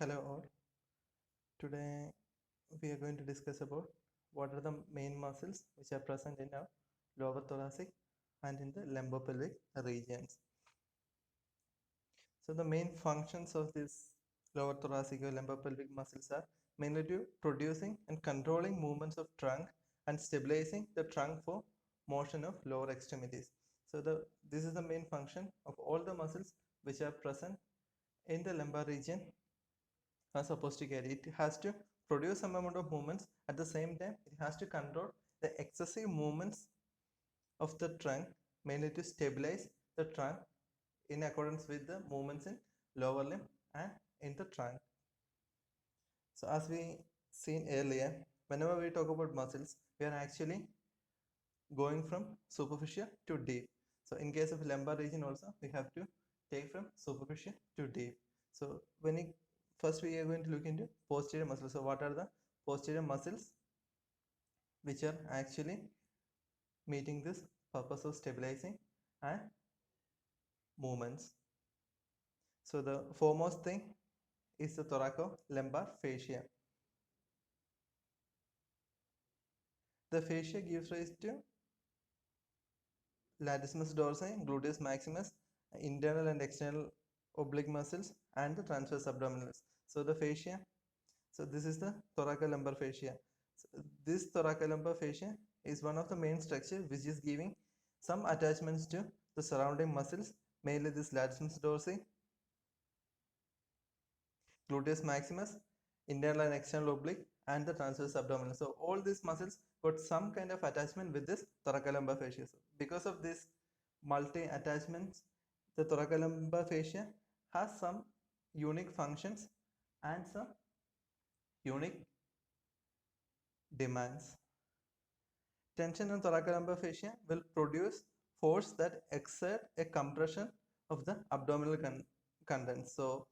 Hello all. Today we are going to discuss about what are the main muscles which are present in our lower thoracic and in the lumbopelvic regions. So the main functions of this lower thoracic or lumbopelvic muscles are mainly to producing and controlling movements of trunk and stabilizing the trunk for motion of lower extremities. So this is the main function of all the muscles which are present in the lumbar region are supposed to carry. It has to produce some amount of movements. At the same time, it has to control the excessive movements of the trunk, mainly to stabilize the trunk in accordance with the movements in lower limb and in the trunk. So as we seen earlier, whenever we talk about muscles, we are actually going from superficial to deep. So in case of lumbar region also, we have to take from superficial to deep. So first we are going to look into posterior muscles. So what are the posterior muscles which are actually meeting this purpose of stabilizing and movements? So the foremost thing is the thoracolumbar fascia. The fascia gives rise to latissimus dorsi, gluteus maximus, internal and external oblique muscles, and the transverse abdominalis. So the fascia. So this is the thoracolumbar fascia. So this thoracolumbar fascia is one of the main structure which is giving some attachments to the surrounding muscles, mainly this latissimus dorsi, gluteus maximus, internal and external oblique, and the transverse abdominal. So all these muscles got some kind of attachment with this thoracolumbar fascia. So because of this multi attachments, the thoracolumbar fascia has some unique functions and some unique demands. Tension in thoracolumbar fascia will produce force that exert a compression of the abdominal contents. So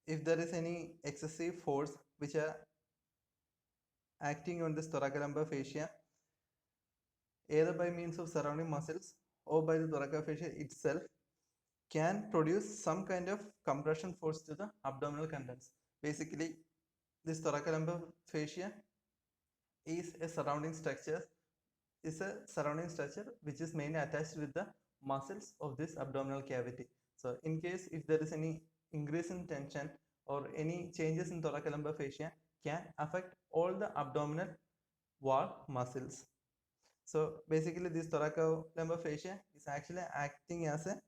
if there is any excessive force which are acting on this thoracolumbar fascia, either by means of surrounding muscles or by the thoracolumbar fascia itself, can produce some kind of compression force to the abdominal contents. Basically, this thoracolumbar fascia is a surrounding structure which is mainly attached with the muscles of this abdominal cavity. So in case if there is any increase in tension or any changes in thoracolumbar fascia can affect all the abdominal wall muscles. So basically this thoracolumbar fascia is actually acting as a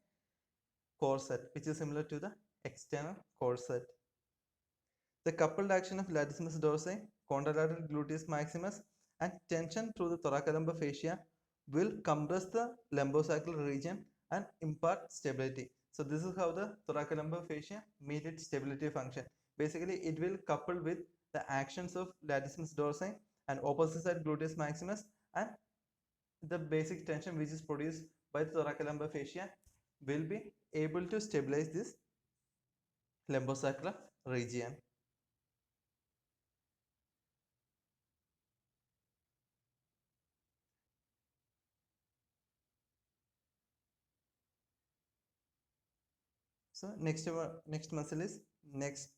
corset which is similar to the external corset. The coupled action of latissimus dorsi, contralateral gluteus maximus, and tension through the thoracolumbar fascia will compress the lumbosacral region and impart stability. So this is how the thoracolumbar fascia meet its stability function. Basically, it will couple with the actions of latissimus dorsi and opposite side gluteus maximus, and the basic tension which is produced by the thoracolumbar fascia will be able to stabilize this lumbosacral region. So next muscle is next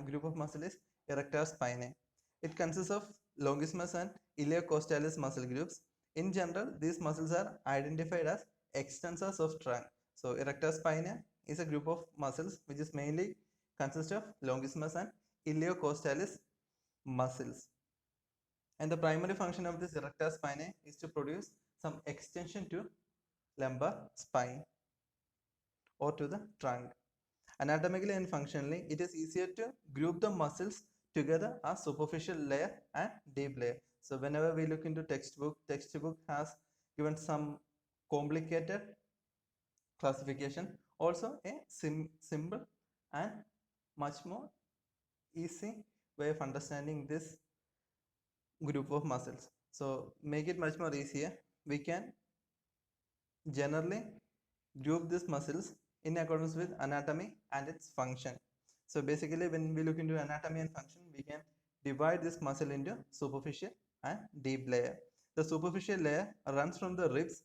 group of muscle is erector spinae. It consists of longissimus and iliocostalis muscle groups. In general, these muscles are identified as extensors of trunk. So erector spinae is a group of muscles which is mainly consists of longissimus and iliocostalis muscles. And the primary function of this erector spinae is to produce some extension to lumbar spine or to the trunk. Anatomically and functionally, it is easier to group the muscles together as superficial layer and deep layer. So whenever we look into textbook has given some complicated classification. Also a simple and much more easy way of understanding this group of muscles. So make it much more easier. We can generally group these muscles in accordance with anatomy and its function. So basically when we look into anatomy and function, we can divide this muscle into superficial and deep layer. The superficial layer runs from the ribs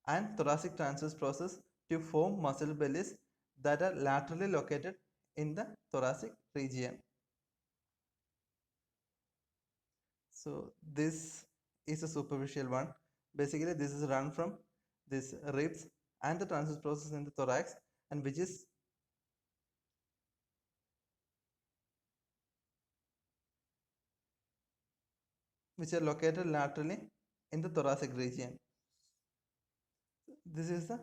and thoracic transverse process to form muscle bellies that are laterally located in the thoracic region. So this is a superficial one. Basically, this is run from this ribs and the transverse process in the thorax, and which are located laterally in the thoracic region. This is the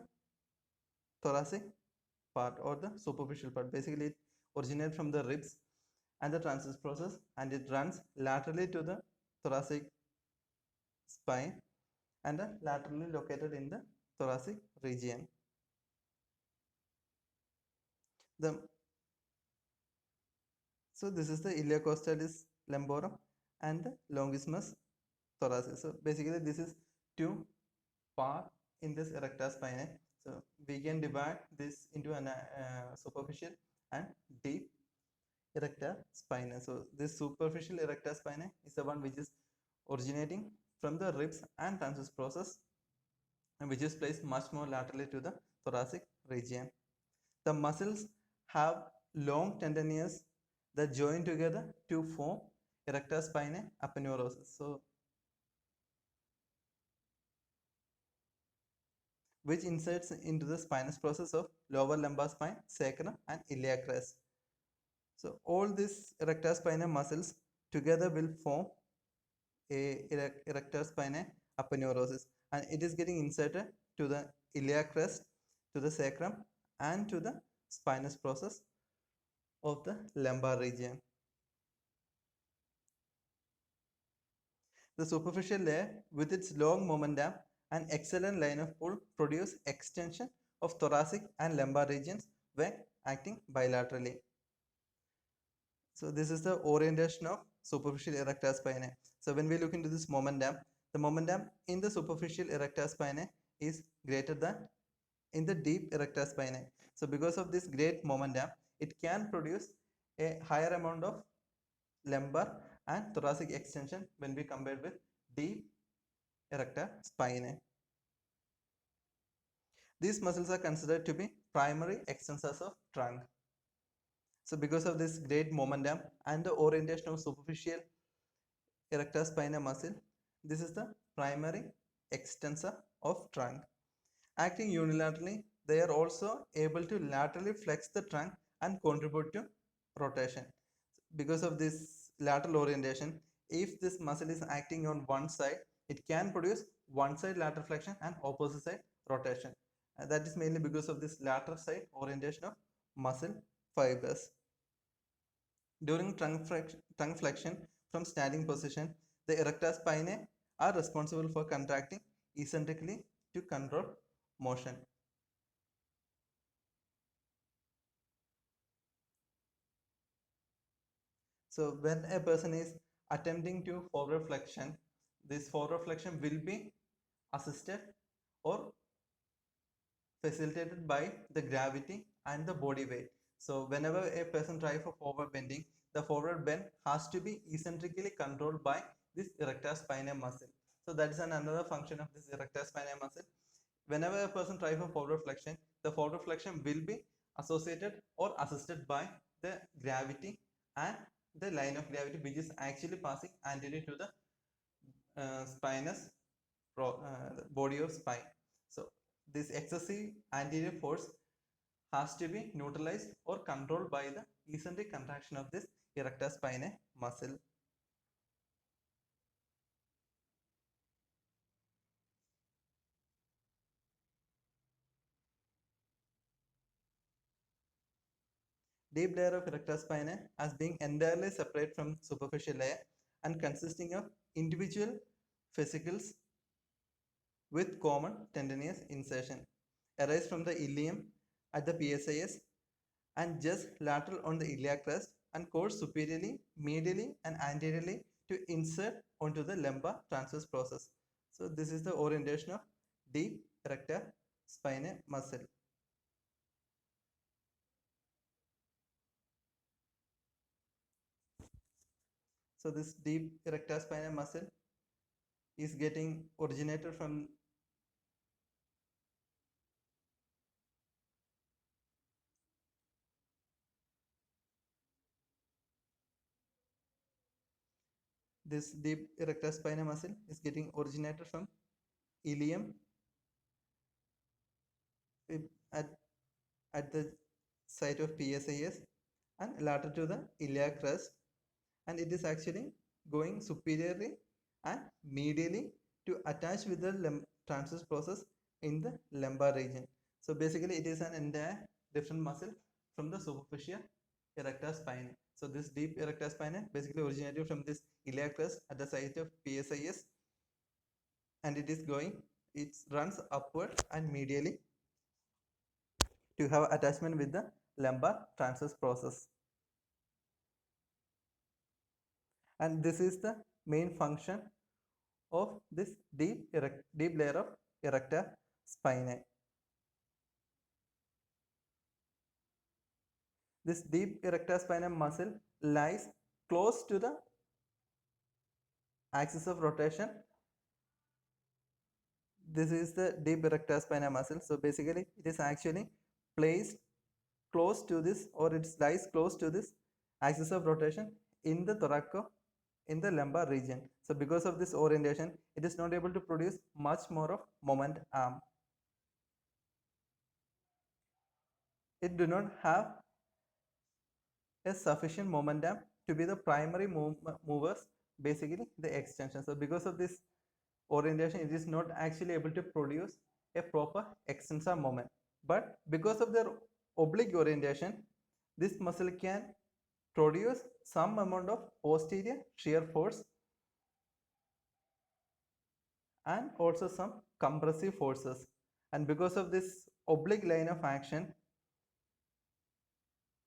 thoracic part or the superficial part. Basically, it originates from the ribs and the transverse process, and it runs laterally to the thoracic spine and laterally located in the thoracic region. So this is the iliacostalis lumborum and the longissimus thoracic. So basically this is two part in this erector spinae. So we can divide this into an superficial and deep erector spinae. So this superficial erector spinae is the one which is originating from the ribs and transverse process, and which is placed much more laterally to the thoracic region. The muscles have long tendons that join together to form erector spinae aponeurosis. So which inserts into the spinous process of lower lumbar spine, sacrum and iliac crest. So all these erector spinae muscles together will form a erector spinae aponeurosis, and it is getting inserted to the iliac crest, to the sacrum and to the spinous process of the lumbar region. The superficial layer with its long momentum and excellent line of pull produce extension of thoracic and lumbar regions when acting bilaterally. So this is the orientation of superficial erector spinae. So when we look into this momentum, the momentum in the superficial erector spinae is greater than in the deep erector spinae. So because of this great momentum, it can produce a higher amount of lumbar and thoracic extension when we compare with deep erector spinae. These muscles are considered to be primary extensors of trunk. So because of this great momentum and the orientation of superficial erector spinae muscle, this is the primary extensor of trunk. Acting unilaterally, they are also able to laterally flex the trunk and contribute to rotation. Because of this lateral orientation, if this muscle is acting on one side, it can produce one side lateral flexion and opposite side rotation. That is mainly because of this lateral side orientation of muscle fibers. During trunk flexion from standing position, the erector spinae are responsible for contracting eccentrically to control motion. So when a person is attempting to forward flexion, this forward flexion will be assisted or facilitated by the gravity and the body weight. So whenever a person tries for forward bending, the forward bend has to be eccentrically controlled by this erector spinae muscle. So that is another function of this erector spinae muscle. Whenever a person tries for forward flexion, the forward flexion will be associated or assisted by the gravity and the line of gravity which is actually passing anterior to the spinous body of spine. So this excessive anterior force has to be neutralized or controlled by the eccentric contraction of this erector spinae muscle. Deep layer of erector spinae as being entirely separate from superficial layer and consisting of individual fascicles with common tendinous insertion arise from the ilium at the PSIS and just lateral on the iliac crest and course superiorly, medially and anteriorly to insert onto the lumbar transverse process. So this is the orientation of deep erector spinae muscle. So this deep erector spinae muscle is getting originated from this deep erector spinae muscle is getting originated from ilium at, at the site of PSIS and lateral to the iliac crest, and it is actually going superiorly and medially to attach with the transverse process in the lumbar region. So basically it is an entire different muscle from the superficial erector spinae. So this deep erector spinae basically originated from this iliac crest at the site of PSIS, and it runs upward and medially to have attachment with the lumbar transverse process. And this is the main function of this deep layer of erector spinae. This deep erector spinae muscle lies close to the axis of rotation. This is the deep erector spinae muscle. So basically it is actually placed close to this, or it lies close to this axis of rotation in the in the lumbar region. So because of this orientation, it is not able to produce much more of moment arm. It do not have a sufficient momentum to be the primary movers, basically the extension. So because of this orientation, it is not actually able to produce a proper extensor moment. But because of their oblique orientation, this muscle can produce some amount of posterior shear force and also some compressive forces. And because of this oblique line of action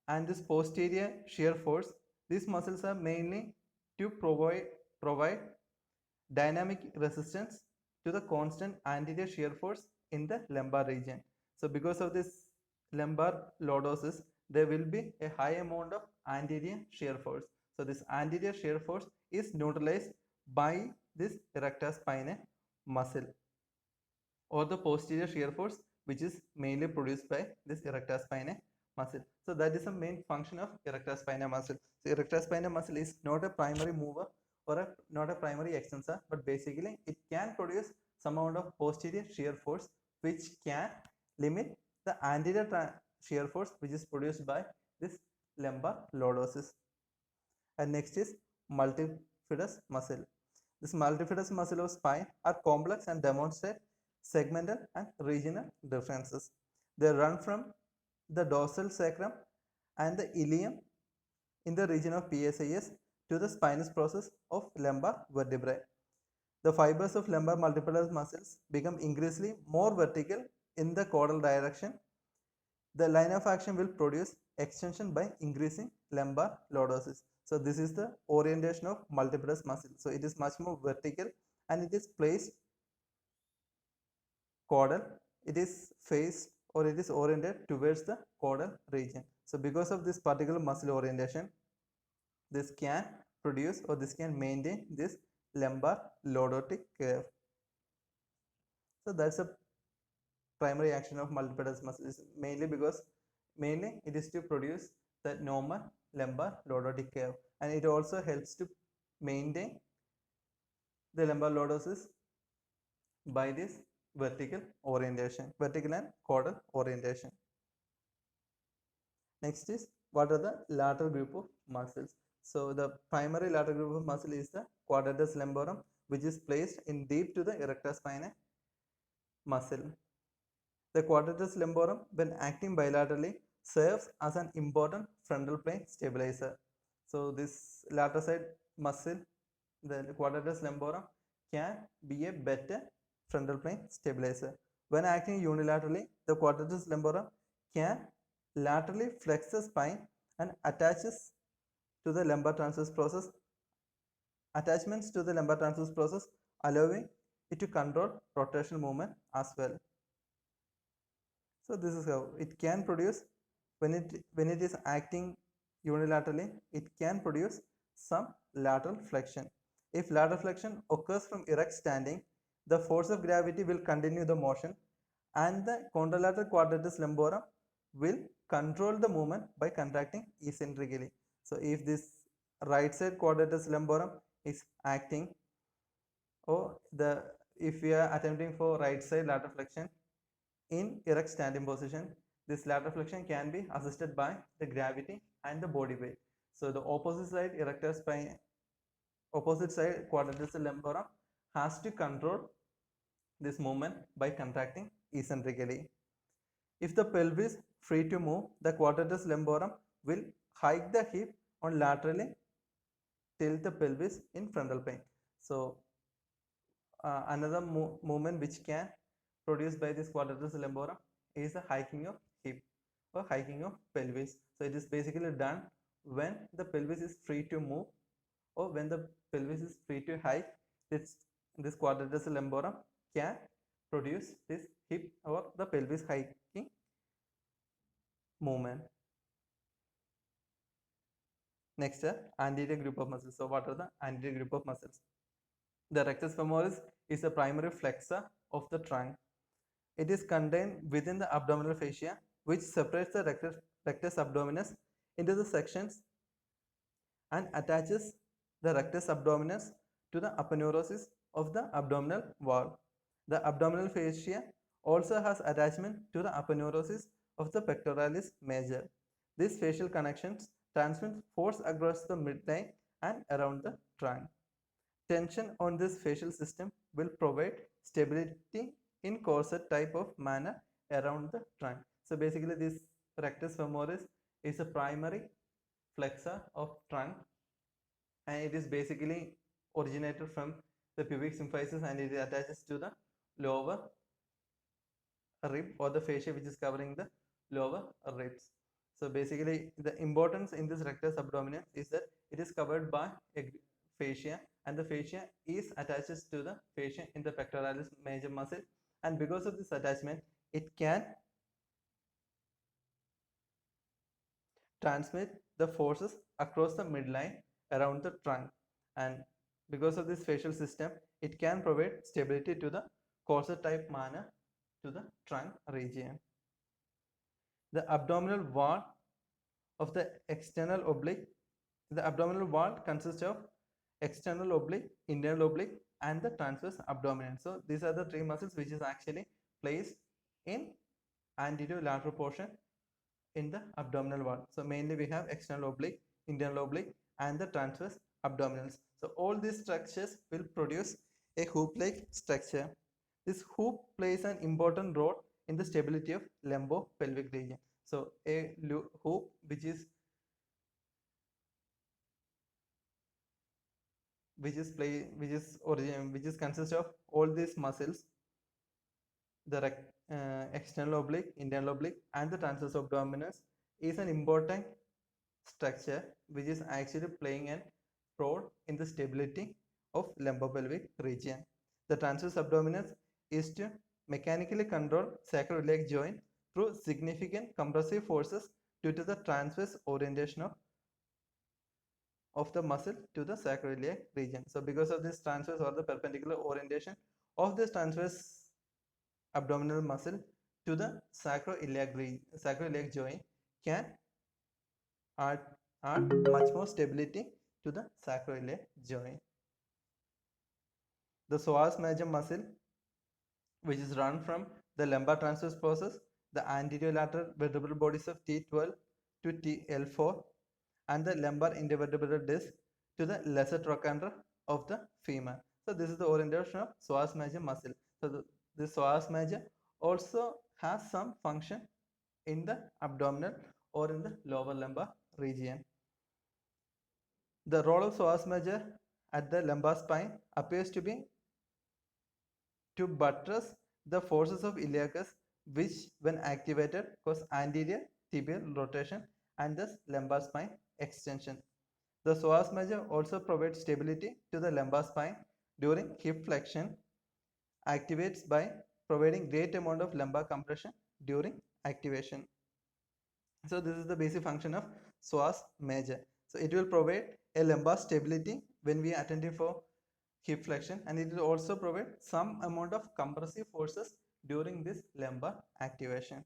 and this posterior shear force, these muscles are mainly to provide dynamic resistance to the constant anterior shear force in the lumbar region. So because of this lumbar lordosis, there will be a high amount of anterior shear force. So this anterior shear force is neutralized by this erector spinae muscle, or the posterior shear force, which is mainly produced by this erector spinae muscle. So that is the main function of erector spinae muscle. So erector spinae muscle is not a primary mover or not a primary extensor, but basically it can produce some amount of posterior shear force which can limit the anterior shear force which is produced by this lumbar lordosis. And next is multifidus muscle. This multifidus muscle of spine are complex and demonstrate segmental and regional differences. They run from the dorsal sacrum and the ilium in the region of PSIS to the spinous process of lumbar vertebrae. The fibers of lumbar multifidus muscles become increasingly more vertical in the caudal direction. The line of action will produce extension by increasing lumbar lordosis. So this is the orientation of multifidus muscle. So it is much more vertical and it is placed caudal. It is faced, or it is oriented towards the caudal region. So because of this particular muscle orientation, this can produce, or this can maintain this lumbar lordotic curve. So that's a primary action of multifidus muscle, is mainly it is to produce the normal lumbar lordotic curve, and it also helps to maintain the lumbar lordosis by this vertical and caudal orientation. Next is, what are the lateral group of muscles? So the primary lateral group of muscle is the quadratus lumborum, which is placed in deep to the erector spinae muscle. The quadratus lumborum, when acting bilaterally, serves as an important frontal plane stabilizer. So this lateral side muscle, the quadratus lumborum, can be a better frontal plane stabilizer. When acting unilaterally, the quadratus lumborum can laterally flex the spine and attaches to the lumbar transverse process. Attachments to the lumbar transverse process, allowing it to control rotational movement as well. So this is how it can produce, when it is acting unilaterally, it can produce some lateral flexion. If lateral flexion occurs from erect standing, the force of gravity will continue the motion and the contralateral quadratus lumborum will control the movement by contracting eccentrically. So if this right side quadratus lumborum is acting, or if we are attempting for right side lateral flexion in erect standing position, this lateral flexion can be assisted by the gravity and the body weight. So the opposite side erector spine, opposite side quadratus lumborum has to control this movement by contracting eccentrically. If the pelvis free to move, the quadratus lumborum will hike the hip on laterally, tilt the pelvis in frontal plane. So another movement which can produced by this quadratus lumborum is the hiking of hip or hiking of pelvis. So it is basically done when the pelvis is free to move or when the pelvis is free to hike. This quadratus lumborum can produce this hip or the pelvis hiking movement. Next, anterior group of muscles. So what are the anterior group of muscles? The rectus femoris is the primary flexor of the trunk. It is contained within the abdominal fascia, which separates the rectus abdominis into the sections and attaches the rectus abdominis to the aponeurosis of the abdominal wall. The abdominal fascia also has attachment to the aponeurosis of the pectoralis major. These facial connections transmit force across the midline and around the trunk. Tension on this facial system will provide stability in corset type of manner around the trunk. So basically this rectus femoris is a primary flexor of trunk, and it is basically originated from the pubic symphysis, and it attaches to the lower rib or the fascia which is covering the lower ribs. So basically the importance in this rectus abdominis is that it is covered by a fascia, and the fascia is attached to the fascia in the pectoralis major muscle, and because of this attachment it can transmit the forces across the midline around the trunk, and because of this facial system it can provide stability to the corset type manner to the trunk region. The abdominal wall of the external oblique, the abdominal wall consists of external oblique, internal oblique, and the transverse abdominal. So these are the three muscles which is actually placed in anterior lateral portion in the abdominal wall. So mainly we have external oblique, internal oblique, and the transverse abdominals. So all these structures will produce a hoop-like structure. This hoop plays an important role in the stability of lumbo-pelvic region. So a hoop which is consists of all these muscles, the external oblique, internal oblique, and the transverse abdominis, is an important structure which is actually playing a role in the stability of lumbopelvic region. The transverse abdominis is to mechanically control sacroiliac joint through significant compressive forces due to the transverse orientation of the muscle to the sacroiliac region. So because of this transverse or the perpendicular orientation of this transverse abdominal muscle to the sacroiliac joint can add much more stability to the sacroiliac joint. The psoas major muscle, which is run from the lumbar transverse process, the anterior lateral vertebral bodies of T12 to TL4, and the lumbar intervertebral disc to the lesser trochanter of the femur. So this is the orientation of psoas major muscle. So the psoas major also has some function in the abdominal or in the lower lumbar region. The role of psoas major at the lumbar spine appears to be to buttress the forces of iliacus, which when activated cause anterior tibial rotation and thus lumbar spine extension. The psoas major also provides stability to the lumbar spine during hip flexion, activates by providing great amount of lumbar compression during activation. So this is the basic function of psoas major. So it will provide a lumbar stability when we are attending for hip flexion, and it will also provide some amount of compressive forces during this lumbar activation.